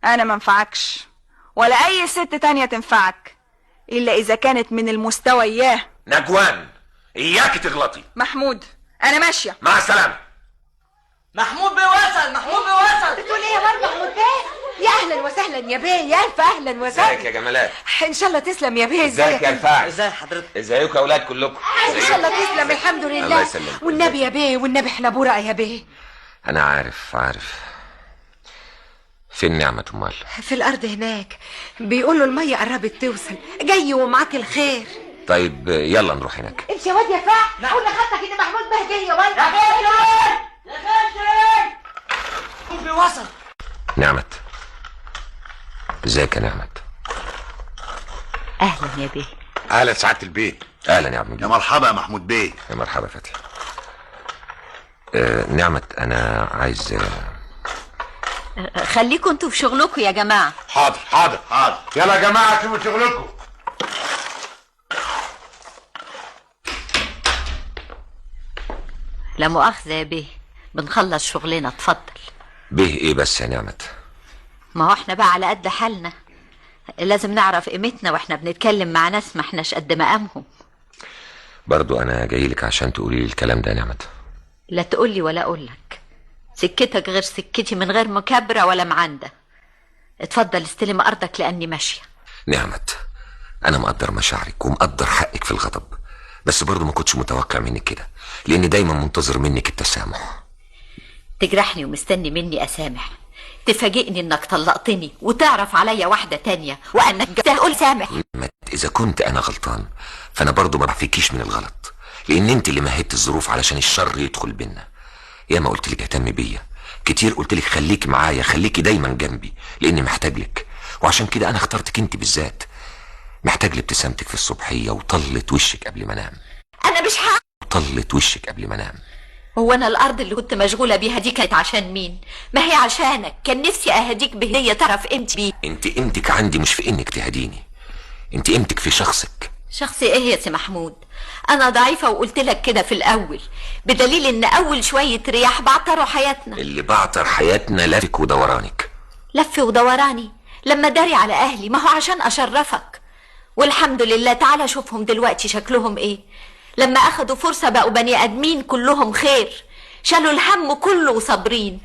انا منفعكش ولا اي ست تانية تنفعك الا اذا كانت من المستوى اياه. نجوان اياكي تغلطي. محمود انا ماشية، مع السلامة. محمود بيه وصل، محمود بيه وصل. بتقول ايه يا مرة محمود بيه؟ يا اهلا وسهلا يا بيه، يا الف اهلا وسهلا. ازيك يا جمالات؟ ان شاء الله تسلم يا بيه. ازيك يا رفاعي؟ ازي حضرتك؟ ازيكم يا اولاد كلكم؟ ان شاء الله تسلم، الحمد لله. الله يسلمك. والنبي يا بيه، والنبي احنا برقة يا بيه. انا عارف. فين نعمة امال؟ في الارض هناك، بيقولوا المية قربت توصل، جاي ومعاك الخير. طيب يلا نروح هناك. امشي يا واد يا فهد، قول لخالتك ان محمود بيه جاي يا ولد. يا خالتي يا خالتي محمود بيه وصل. نعمة ازيك يا نعمة؟ اهلا يا بيه. اهلا سعادة البيه. اهلا يا عم. يا مرحبا يا محمود بيه. يا مرحبا فتحي. نعمة انا عايز خليكم انتوا في شغلكم يا جماعه. حاضر. يلا يا جماعة شوفوا شغلكم. لا مؤاخذه يا بيه، بنخلص شغلنا. اتفضل. بيه ايه بس يا نعمة؟ ما هو احنا بقى على قد حالنا، لازم نعرف قيمتنا واحنا بنتكلم مع ناس ما احناش قد مقامهم. برضو انا جايلك عشان تقولي لي الكلام ده يا نعمة. لا تقولي ولا اقولك، سكتك غير سكتي، من غير مكابره ولا معانده. اتفضل استلم ارضك لاني ماشيه. نعمة انا مقدر مشاعرك ومقدر حقك في الغضب، بس برضو ما كنتش متوقع منك كده، لاني دايما منتظر منك التسامح. تجرحني ومستني مني اسامح؟ تفاجئني انك طلقتني وتعرف عليا واحده تانية وانك تقول سامح. اذا كنت انا غلطان فانا برضو ما بعفيكيش من الغلط، لان انت اللي مهدت الظروف علشان الشر يدخل بينا. يا ما قلت لك اهتمي بيا كتير، قلت لك خليكي معايا، خليكي دايما جنبي، لاني محتاج لك، وعشان كده انا اخترتك انت بالذات. محتاج لابتسامتك في الصبحيه وطلة وشك قبل ما انام. انا مش طلة وشك قبل ما انام. هو انا الارض اللي كنت مشغوله بيها دي كانت عشان مين؟ ما هي عشانك. كان نفسي اهديك بهديه تعرف قيمتي بيه. انت قيمتك عندي مش في انك تهديني، انت قيمتك في شخصك. شخصي ايه يا سي محمود؟ انا ضعيفه وقلت لك كده في الاول، بدليل ان اول شويه رياح بعطروا حياتنا. اللي بعطر حياتنا لفك ودورانك. لف ودوراني لما داري على اهلي، ما هو عشان اشرفك. والحمد لله، تعالى شوفهم دلوقتي شكلهم ايه. لما اخدوا فرصه بقوا بني ادمين كلهم خير، شالوا الهم كله وصابرين.